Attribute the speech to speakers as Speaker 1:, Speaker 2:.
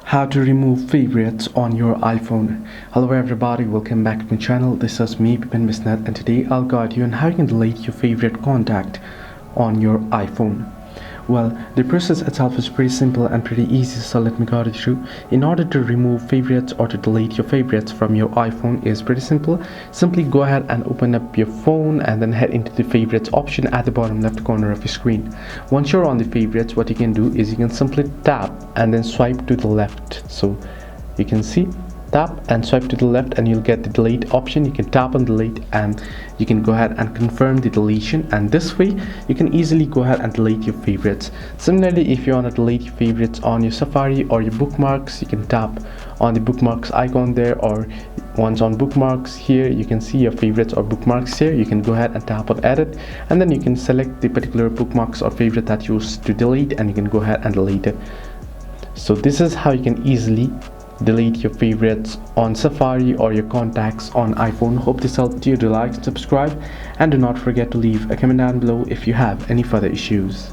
Speaker 1: How to remove favorites on your iPhone. Hello everybody, welcome back to my channel. This is me, Pipin Bisnet, and today I'll guide you on how you can delete your favorite contact on your iPhone. Well, the process itself is pretty simple and pretty easy, so let me guide you through. In order to remove favorites or to delete your favorites from your iPhone is pretty simple. Simply go ahead and open up your phone and then head into the favorites option at the bottom left corner of your screen. Once you're on the favorites, what you can do is you can simply tap and then swipe to the left. So you can see, tap and swipe to the left and you'll get the delete option. You can tap on delete and you can go ahead and confirm the deletion, and this way you can easily go ahead and delete your favorites. Similarly, if you want to delete your favorites on your Safari or your bookmarks, you can tap on the bookmarks icon there, or once on bookmarks here you can see your favorites or bookmarks here. You can go ahead and tap on edit and then you can select the particular bookmarks or favorite that you wish to delete and you can go ahead and delete it. So this is how you can easily delete your favorites on Safari or your contacts on iPhone. Hope this helped you. Do like and subscribe, and do not forget to leave a comment down below if you have any further issues.